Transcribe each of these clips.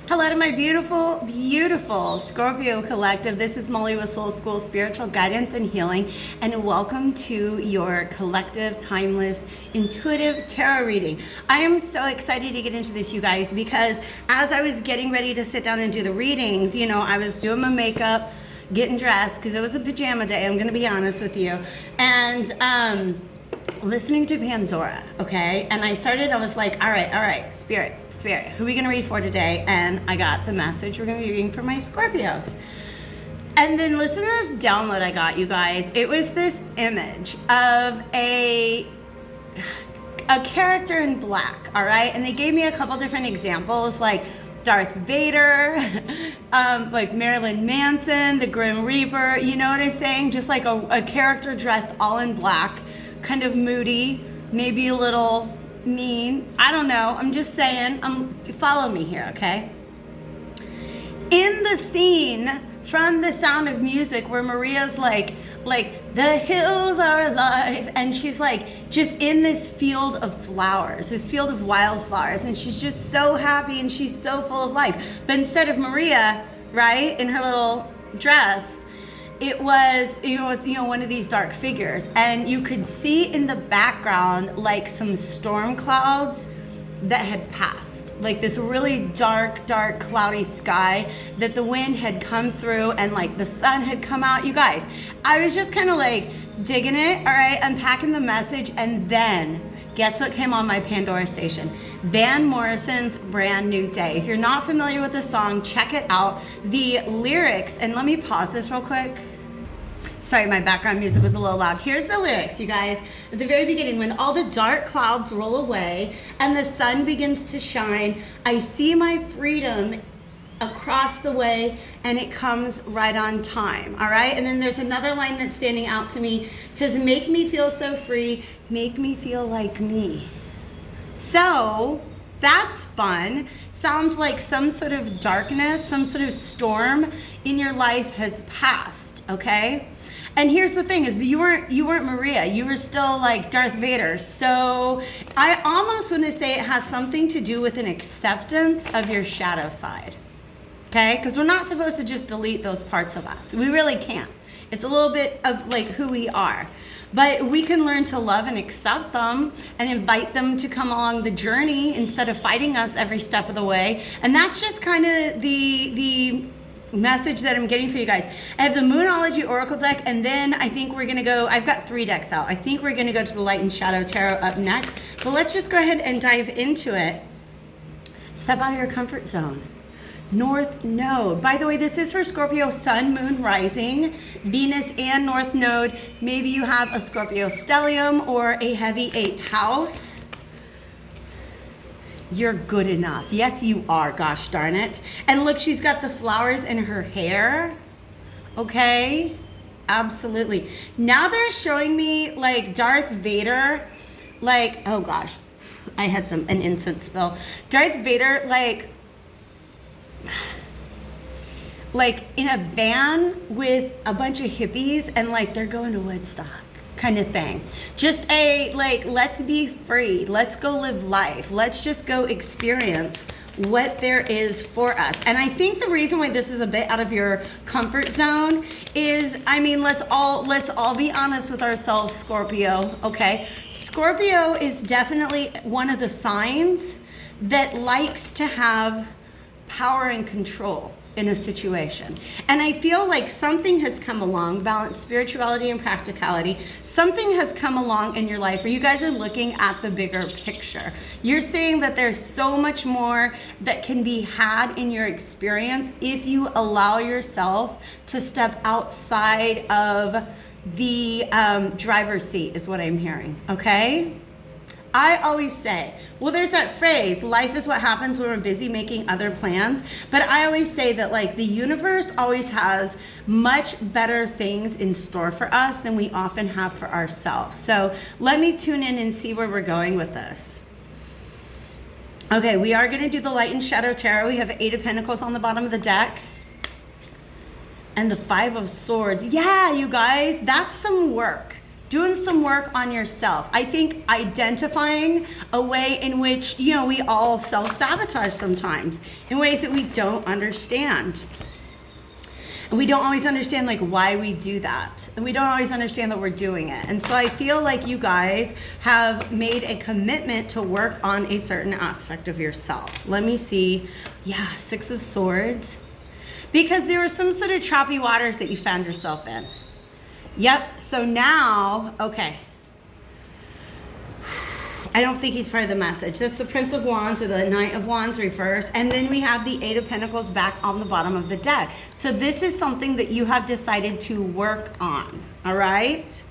Hello to my beautiful, beautiful Scorpio collective. This is Molly with Soul School Spiritual Guidance and Healing, and welcome to your collective, timeless, intuitive tarot reading. I am so excited to get into this, you guys, because as I was getting ready to sit down and do the readings, you know, I was doing my makeup, getting dressed, because it was a pajama day, I'm going to be honest with you, and listening to Pandora, okay? And I was like, all right, Spirit, who are we gonna read for today? And I got the message, we're gonna be reading for my Scorpios. And then listen to this download I got, you guys. It was this image of a character in black, all right? And they gave me a couple different examples, like Darth Vader, like Marilyn Manson, the Grim Reaper, you know what I'm saying? Just like a character dressed all in black, kind of moody, maybe a little mean. I don't know. I'm just saying. Follow me here, okay? In the scene from The Sound of Music, where Maria's like the hills are alive, and she's like just in this field of flowers, this field of wildflowers, and she's just so happy and she's so full of life. But instead of Maria, right, in her little dress, it was one of these dark figures, and you could see in the background like some storm clouds that had passed, like this really dark cloudy sky that the wind had come through, and like the sun had come out. You guys, I was just kind of like digging it, all right, unpacking the message. And then guess what came on my Pandora station? Van Morrison's Brand New Day. If you're not familiar with the song, check it out. The lyrics, and let me pause this real quick. Sorry, my background music was a little loud. Here's the lyrics, you guys. At the very beginning, when all the dark clouds roll away and the sun begins to shine, I see my freedom across the way, and it comes right on time, all right? And then there's another line that's standing out to me. It says, make me feel so free, make me feel like me. So that's fun. Sounds like some sort of darkness, some sort of storm in your life has passed, okay? And here's the thing, is you weren't Maria, you were still like Darth Vader. So I almost want to say it has something to do with an acceptance of your shadow side, okay? Because we're not supposed to just delete those parts of us. We really can't. It's a little bit of like who we are. But we can learn to love and accept them and invite them to come along the journey instead of fighting us every step of the way. And that's just kind of the message that I'm getting for you guys. I have the Moonology Oracle deck, and then I think we're gonna go, I've got 3 decks out. I think we're gonna go to the Light and Shadow Tarot up next, but let's just go ahead and dive into it. Step out of your comfort zone. North Node. By the way, this is for Scorpio Sun, Moon, Rising, Venus, and North Node. Maybe you have a Scorpio stellium or a heavy 8th house. You're good enough. Yes, you are, gosh darn it. And look, she's got the flowers in her hair. Okay, absolutely. Now they're showing me like Darth Vader, like, oh gosh, I had an incense spill. Darth Vader, like in a van with a bunch of hippies, and like they're going to Woodstock kind of thing. Just a like, let's be free, let's go live life, let's just go experience what there is for us. And I think the reason why this is a bit out of your comfort zone is, I mean, let's all be honest with ourselves, Scorpio, okay? Scorpio is definitely one of the signs that likes to have power and control in a situation. And I feel like something has come along, balance spirituality and practicality. Something has come along in your life where you guys are looking at the bigger picture. You're saying that there's so much more that can be had in your experience if you allow yourself to step outside of the driver's seat, is what I'm hearing, okay? I always say, well, there's that phrase, life is what happens when we're busy making other plans. But I always say that like the universe always has much better things in store for us than we often have for ourselves. So let me tune in and see where we're going with this. Okay, we are going to do the Light and Shadow Tarot. We have 8 of Pentacles on the bottom of the deck. And the 5 of Swords. Yeah, you guys, that's some work. doing some work on yourself. I think identifying a way in which, you know, we all self-sabotage sometimes in ways that we don't understand. And we don't always understand like why we do that. And we don't always understand that we're doing it. And so I feel like you guys have made a commitment to work on a certain aspect of yourself. Let me see. Yeah, 6 of Swords. Because there was some sort of choppy waters that you found yourself in. Yep, so now, okay. I don't think he's part of the message. That's the Prince of Wands or the Knight of Wands reversed. And then we have the 8 of Pentacles back on the bottom of the deck. So this is something that you have decided to work on, all right?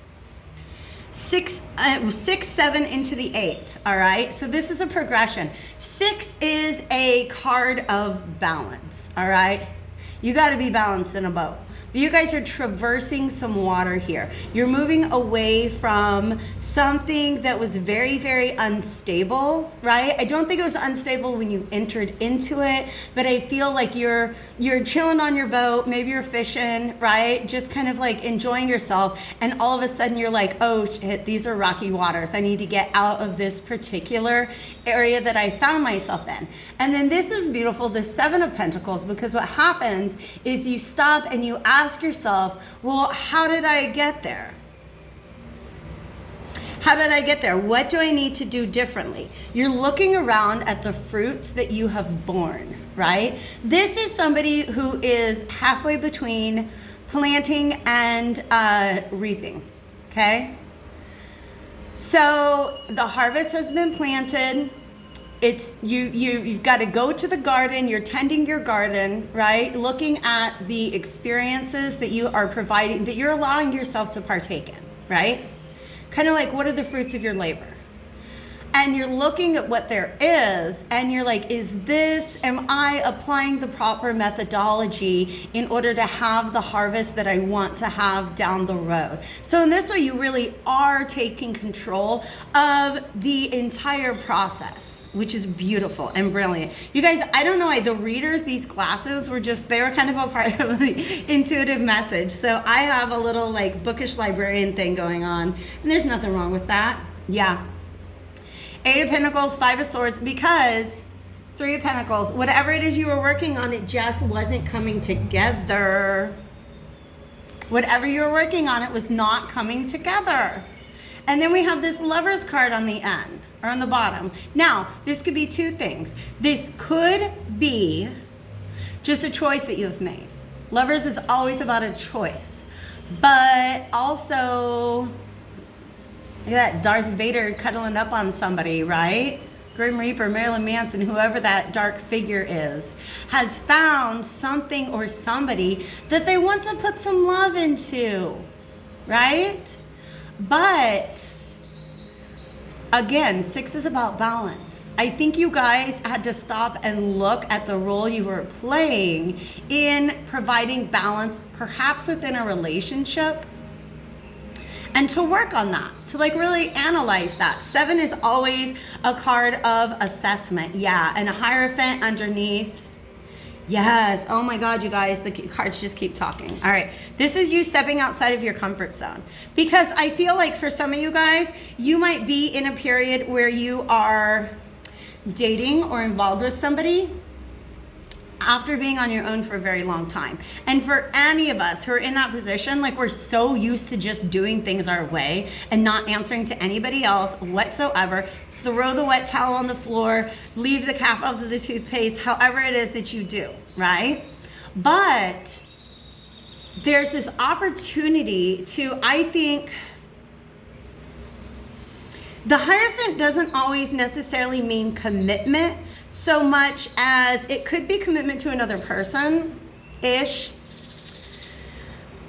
6, 7 into the 8, all right? So this is a progression. 6 is a card of balance, all right? You got to be balanced in a boat. But you guys are traversing some water here. You're moving away from something that was very, very unstable, right? I don't think it was unstable when you entered into it, but I feel like you're chilling on your boat, maybe you're fishing, right? Just kind of like enjoying yourself, and all of a sudden you're like, oh shit, these are rocky waters. I need to get out of this particular area that I found myself in. And then this is beautiful, the 7 of Pentacles, because what happens is you stop and you ask yourself, well, how did I get there? How did I get there? What do I need to do differently? You're looking around at the fruits that you have borne, right? This is somebody who is halfway between planting and reaping, okay? So the harvest has been planted. It's you've got to go to the garden, you're tending your garden, right? Looking at the experiences that you are providing, that you're allowing yourself to partake in, right? Kind of like, what are the fruits of your labor? And you're looking at what there is, and you're like, am I applying the proper methodology in order to have the harvest that I want to have down the road? So in this way, you really are taking control of the entire process, which is beautiful and brilliant. You guys, I don't know why the readers, these classes they were kind of a part of the intuitive message. So I have a little like bookish librarian thing going on, and there's nothing wrong with that. Yeah. 8 of Pentacles, 5 of Swords, because 3 of Pentacles, whatever it is you were working on, it just wasn't coming together. Whatever you were working on, it was not coming together. And then we have this Lover's card on the end, or on the bottom. Now, this could be 2 things. This could be just a choice that you have made. Lovers is always about a choice. But also, look at that Darth Vader cuddling up on somebody, right? Grim Reaper, Marilyn Manson, whoever that dark figure is, has found something or somebody that they want to put some love into, right? But again, 6 is about balance. I think you guys had to stop and look at the role you were playing in providing balance, perhaps within a relationship, and to work on that, to like really analyze that. 7 is always a card of assessment. Yeah, and a Hierophant underneath. Yes, oh my God, you guys, the cards just keep talking. All right, this is you stepping outside of your comfort zone. Because I feel like for some of you guys, you might be in a period where you are dating or involved with somebody after being on your own for a very long time. And for any of us who are in that position, like we're so used to just doing things our way and not answering to anybody else whatsoever. Throw the wet towel on the floor, leave the cap of the toothpaste, however it is that you do, right? But there's this opportunity to, I think, the Hierophant doesn't always necessarily mean commitment so much as it could be commitment to another person-ish,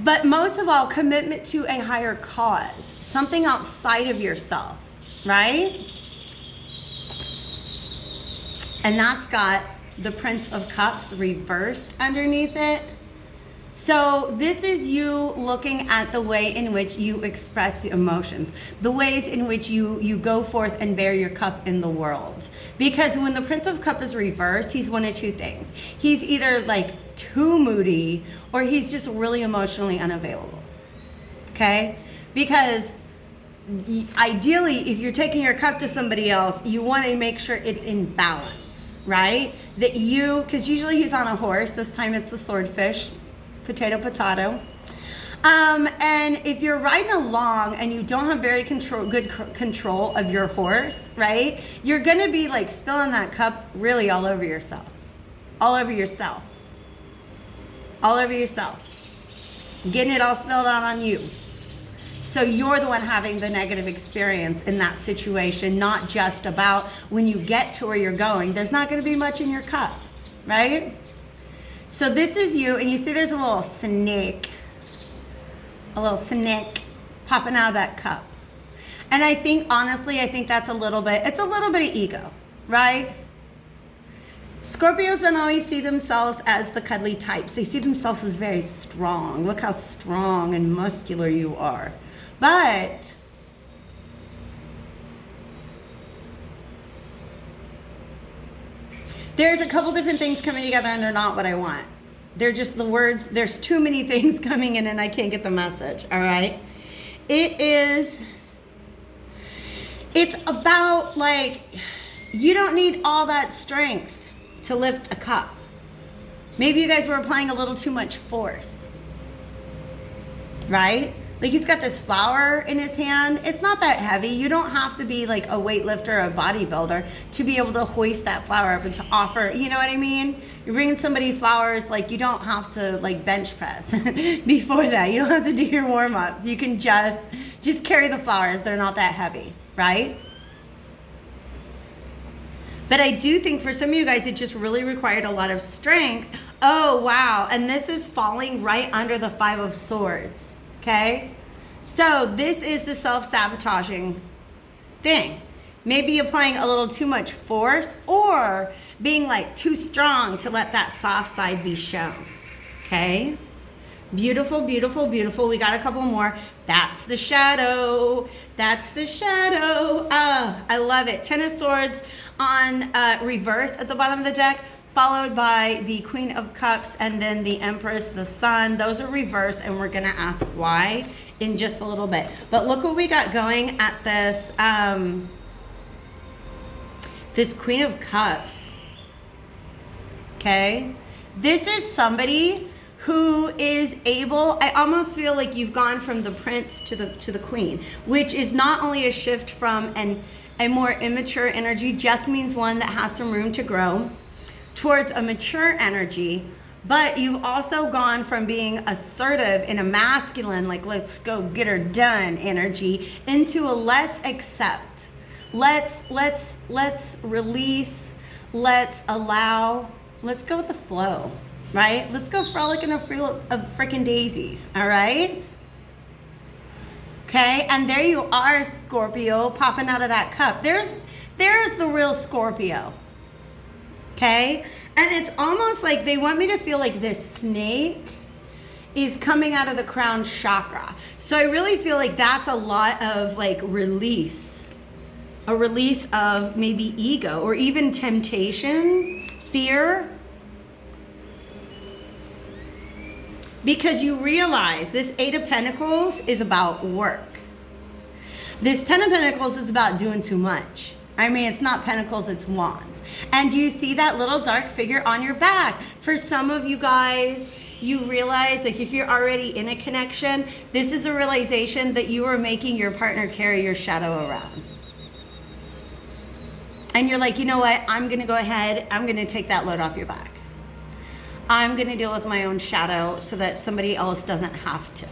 but most of all, commitment to a higher cause, something outside of yourself, right? And that's got the Prince of Cups reversed underneath it. So this is you looking at the way in which you express emotions, the ways in which you go forth and bear your cup in the world. Because when the Prince of Cups is reversed, he's one of 2 things. He's either like too moody or he's just really emotionally unavailable, okay? Because ideally, if you're taking your cup to somebody else, you want to make sure it's in balance, right? That you, because usually he's on a horse, this time it's the swordfish, potato. And if you're riding along and you don't have very good control of your horse, right? You're going to be like spilling that cup really all over yourself. Getting it all spilled out on you. So you're the one having the negative experience in that situation, not just about when you get to where you're going. There's not going to be much in your cup, right? So this is you, and you see there's a little snake popping out of that cup. And I think, honestly, that's it's a little bit of ego, right? Scorpios don't always see themselves as the cuddly types. They see themselves as very strong. Look how strong and muscular you are. But there's a couple different things coming together and they're not what I want. They're just the words. There's too many things coming in and I can't get the message, all right? It's about like, you don't need all that strength to lift a cup. Maybe you guys were applying a little too much force, right? Like he's got this flower in his hand. It's not that heavy. You don't have to be like a weightlifter or a bodybuilder to be able to hoist that flower up and to offer, you know what I mean? You're bringing somebody flowers, like you don't have to like bench press before that. You don't have to do your warm-ups. You can just carry the flowers. They're not that heavy, right? But I do think for some of you guys, it just really required a lot of strength. Oh, wow. And this is falling right under the 5 of Swords. Okay, so this is the self-sabotaging thing. Maybe applying a little too much force or being like too strong to let that soft side be shown. Okay, beautiful, beautiful, beautiful. We got a couple more. That's the shadow. Oh, I love it. 10 of Swords on reverse at the bottom of the deck, followed by the Queen of Cups and then the Empress, the Sun. Those are reversed, and we're going to ask why in just a little bit. But look what we got going at this, this Queen of Cups. Okay? This is somebody who is able, I almost feel like you've gone from the Prince to the Queen, which is not only a shift from a more immature energy, just means one that has some room to grow, towards a mature energy, but you've also gone from being assertive in a masculine, like let's go get her done energy, into a let's accept, let's release, let's allow, let's go with the flow, right? Let's go frolic in a field of freaking daisies, all right? Okay, and there you are, Scorpio, popping out of that cup. There's the real Scorpio. Okay, and it's almost like they want me to feel like this snake is coming out of the crown chakra. So I really feel like that's a lot of like release, a release of maybe ego or even temptation, fear. Because you realize this 8 of Pentacles is about work. This 10 of Pentacles is about doing too much. I mean, it's not pentacles, it's wands. And do you see that little dark figure on your back? For some of you guys, you realize, like if you're already in a connection, this is a realization that you are making your partner carry your shadow around. And you're like, you know what? I'm going to go ahead. I'm going to take that load off your back. I'm going to deal with my own shadow so that somebody else doesn't have to.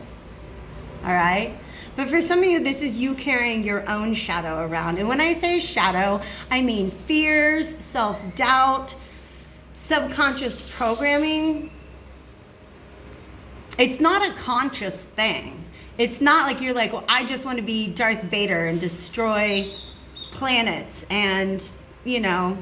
All right? But for some of you, this is you carrying your own shadow around. And when I say shadow, I mean fears, self-doubt, subconscious programming. It's not a conscious thing. It's not like you're like, well, I just want to be Darth Vader and destroy planets and, you know,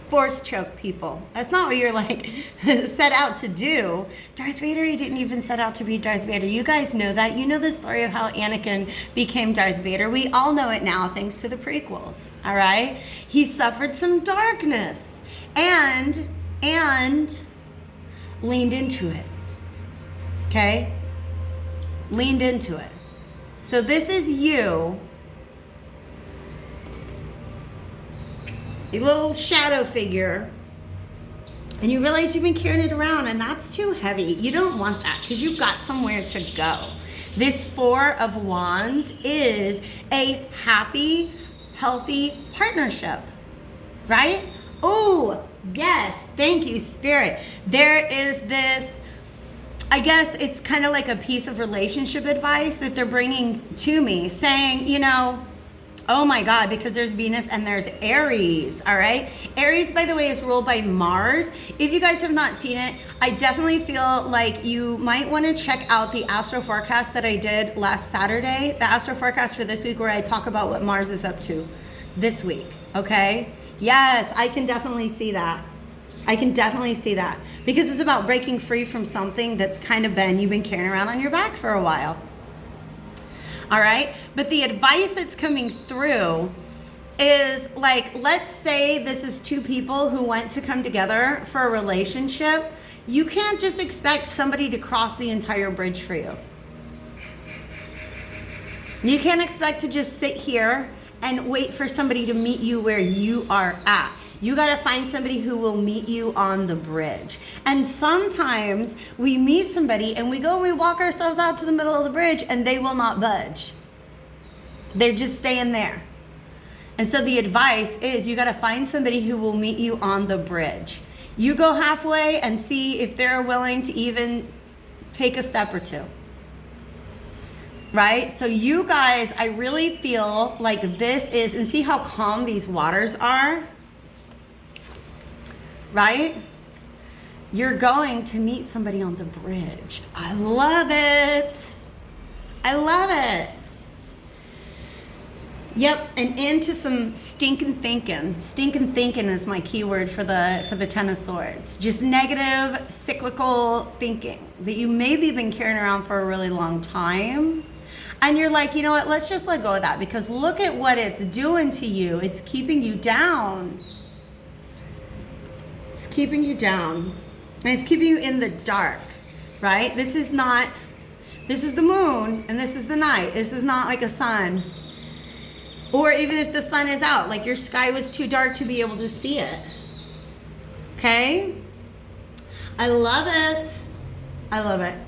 force choke people. That's not what you're like set out to do. Darth Vader, he didn't even set out to be Darth Vader. You guys know that. You know the story of how Anakin became Darth Vader. We all know it now thanks to the prequels. All right? He suffered some darkness and leaned into it. Okay? Leaned into it. So this is you, a little shadow figure, and you realize you've been carrying it around, and that's too heavy. You don't want that because you've got somewhere to go. This Four of Wands is a happy, healthy partnership, right? Oh, yes. Thank you, Spirit. There is this, I guess it's kind of like a piece of relationship advice that they're bringing to me, saying, you know, oh my God, because there's Venus and there's Aries, all right? Aries, by the way, is ruled by Mars. If you guys have not seen it, I definitely feel like you might want to check out the astro forecast that I did last Saturday, the astro forecast for this week, where I talk about what Mars is up to this week, okay? Yes, I can definitely see that. I can definitely see that because it's about breaking free from something that's kind of you've been carrying around on your back for a while. All right, but the advice that's coming through is like, let's say this is two people who want to come together for a relationship. You can't just expect somebody to cross the entire bridge for you. You can't expect to just sit here and wait for somebody to meet you where you are at. You got to find somebody who will meet you on the bridge. And sometimes we meet somebody and we go and we walk ourselves out to the middle of the bridge and they will not budge. They're just staying there. And so the advice is you got to find somebody who will meet you on the bridge. You go halfway and see if they're willing to even take a step or two. Right? So you guys, I really feel like this is, and see how calm these waters are? Right? You're going to meet somebody on the bridge. I love it. I love it. Yep, and into some stinking thinking. Stinking thinking is my keyword for the Ten of Swords. Just negative, cyclical thinking that you maybe been carrying around for a really long time. And you're like, you know what, let's just let go of that because look at what it's doing to you. It's keeping you down. It's keeping you down. And it's keeping you in the dark, right? This is the moon and this is the night. This is not like a sun. Or even if the sun is out, like your sky was too dark to be able to see it. Okay? I love it. I love it.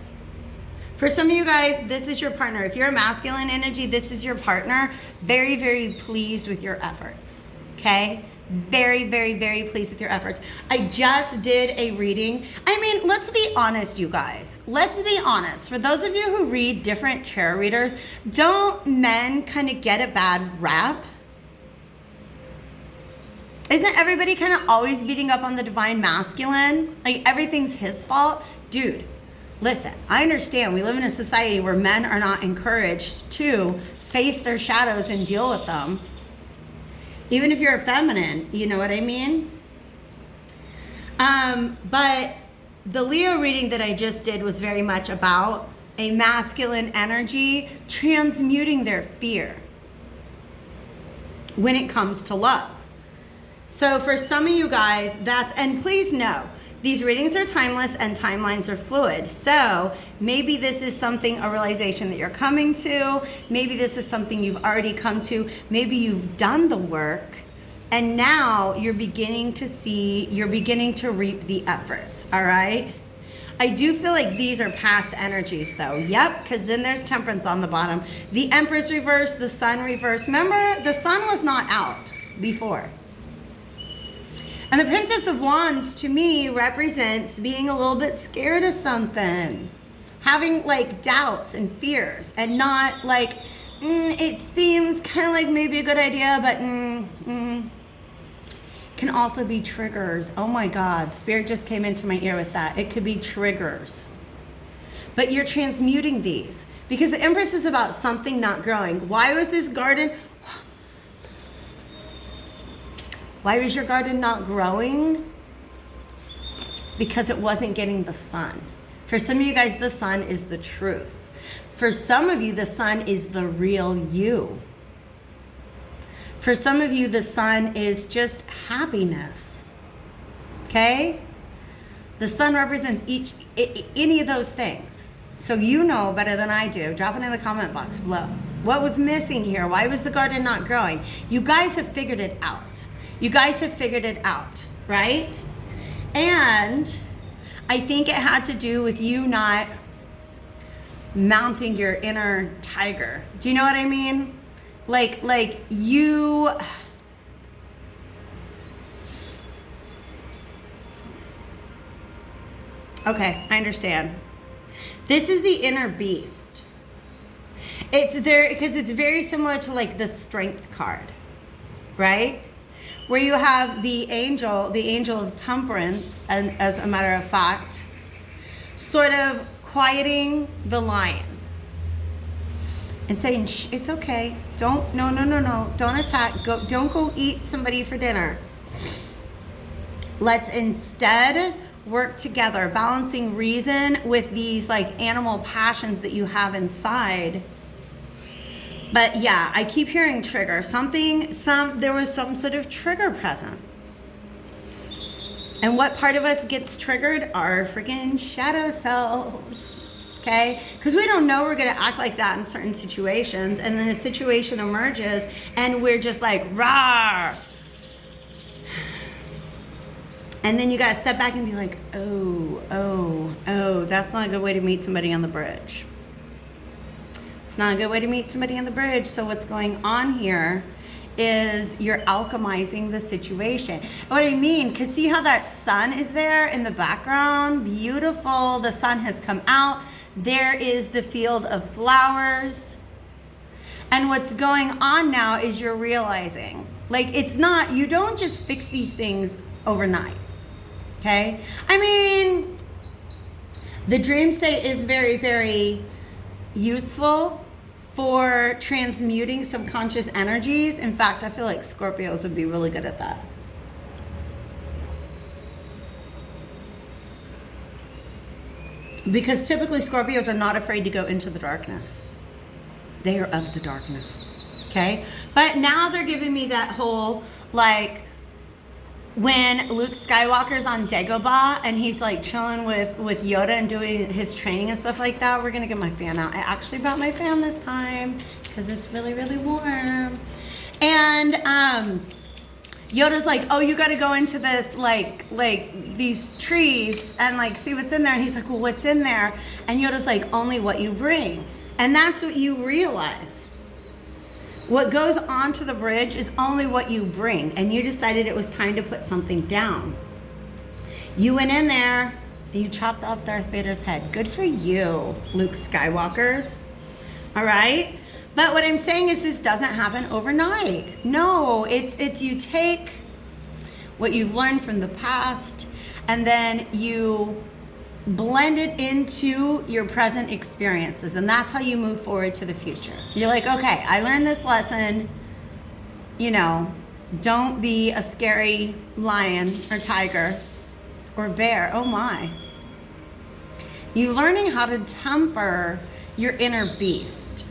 For some of you guys, this is your partner. If you're a masculine energy, this is your partner. Very, very pleased with your efforts. Okay? Very, very, very pleased with your efforts. I just did a reading. I mean, let's be honest, you guys. Let's be honest. For those of you who read different tarot readers, don't men kind of get a bad rap? Isn't everybody kind of always beating up on the divine masculine? Like everything's his fault? Dude, listen, I understand we live in a society where men are not encouraged to face their shadows and deal with them. Even if you're a feminine, you know what I mean? But the Leo reading that I just did was very much about a masculine energy transmuting their fear when it comes to love. So for some of you guys, and please know, these readings are timeless and timelines are fluid. So maybe this is a realization that you're coming to. Maybe this is something you've already come to. Maybe you've done the work and now you're beginning to reap the efforts, all right? I do feel like these are past energies though. Yep, because then there's Temperance on the bottom. The Empress reverse, the Sun reverse. Remember, the Sun was not out before. And the Princess of Wands, to me, represents being a little bit scared of something. Having, like, doubts and fears. And not, like, it seems kind of like maybe a good idea, but can also be triggers. Oh, my God. Spirit just came into my ear with that. It could be triggers. But you're transmuting these. Because the Empress is about something not growing. Why was this garden... Why was your garden not growing? Because it wasn't getting the sun. For some of you guys, the sun is the truth. For some of you, the sun is the real you. For some of you, the sun is just happiness. Okay? The sun represents any of those things. So you know better than I do. Drop it in the comment box below. What was missing here? Why was the garden not growing? You guys have figured it out. You guys have figured it out, right? And I think it had to do with you not mounting your inner tiger. Do you know what I mean? Like you... Okay, I understand. This is the inner beast. It's there because it's very similar to like the strength card, right? Where you have the angel of temperance, and as a matter of fact, sort of quieting the lion and saying, shh, it's okay. No, don't attack. Don't go eat somebody for dinner. Let's instead work together, balancing reason with these like animal passions that you have inside. But yeah, I keep hearing trigger. There was some sort of trigger present. And what part of us gets triggered? Our freaking shadow selves. Okay? Because we don't know we're going to act like that in certain situations. And then a situation emerges and we're just like, rah. And then you got to step back and be like, oh, that's not a good way to meet somebody on the bridge. It's not a good way to meet somebody on the bridge. So what's going on here is you're alchemizing the situation. What I mean, because see how that sun is there in the background? Beautiful. The sun has come out. There is the field of flowers. And what's going on now is you're realizing, like, it's not, you don't just fix these things overnight. Okay? I mean, the dream state is very, very useful for transmuting subconscious energies. In fact, I feel like Scorpios would be really good at that. Because typically Scorpios are not afraid to go into the darkness. They are of the darkness. Okay? But now they're giving me that whole, like, when Luke Skywalker's on Dagobah and he's like chilling with Yoda and doing his training and stuff like that. We're gonna get my fan out. I actually brought my fan this time because it's really, really warm. And Yoda's like, oh, you gotta go into this like these trees and like see what's in there. And he's like, well, what's in there? And Yoda's like, only what you bring. And that's what you realize. What goes onto the bridge is only what you bring. And you decided it was time to put something down. You went in there and you chopped off Darth Vader's head. Good for you, Luke Skywalkers. All right? But what I'm saying is this doesn't happen overnight. No, it's you take what you've learned from the past and then you blend it into your present experiences, and that's how you move forward to the future. You're like, okay, I learned this lesson, you know, don't be a scary lion or tiger or bear. Oh my. You're learning how to temper your inner beast.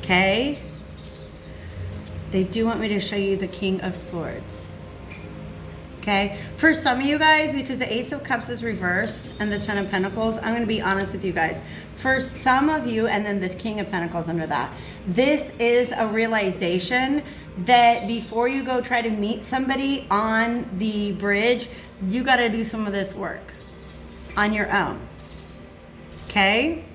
Okay? They do want me to show you the King of Swords. Okay, for some of you guys, because the Ace of Cups is reversed and the Ten of Pentacles, I'm going to be honest with you guys. For some of you, and then the King of Pentacles under that, this is a realization that before you go try to meet somebody on the bridge, you got to do some of this work on your own. Okay?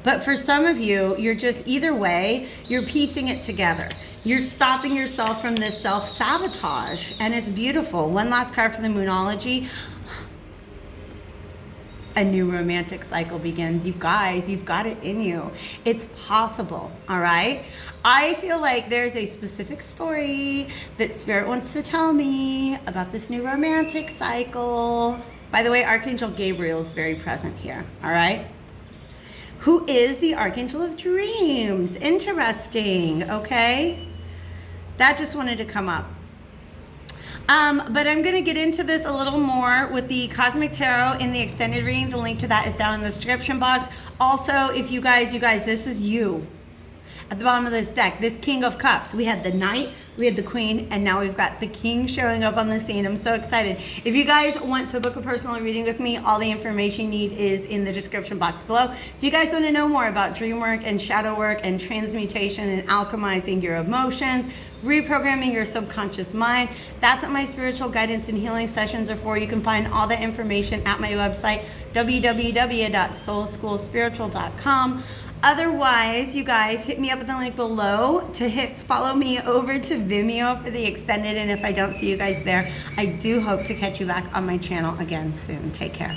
But for some of you, you're just, either way, you're piecing it together. You're stopping yourself from this self-sabotage, and it's beautiful. One last card for the Moonology. A new romantic cycle begins. You guys, you've got it in you. It's possible, all right? I feel like there's a specific story that Spirit wants to tell me about this new romantic cycle. By the way, Archangel Gabriel is very present here, all right? Who is the Archangel of Dreams. Interesting, okay? That just wanted to come up. But I'm going to get into this a little more with the Cosmic Tarot in the extended reading. The link to that is down in the description box. Also, if you guys, this is you. at the bottom of this deck, this King of Cups. We had the Knight, we had the Queen, and now we've got the King showing up on the scene. I'm so excited. If you guys want to book a personal reading with me, all the information you need is in the description box below. If you guys want to know more about dream work and shadow work and transmutation and alchemizing your emotions, reprogramming your subconscious mind, that's what my spiritual guidance and healing sessions are for. You can find all the information at my website, www.soulschoolspiritual.com. Otherwise, you guys, hit me up at the link below to follow me over to Vimeo for the extended. And if I don't see you guys there, I do hope to catch you back on my channel again soon. Take care.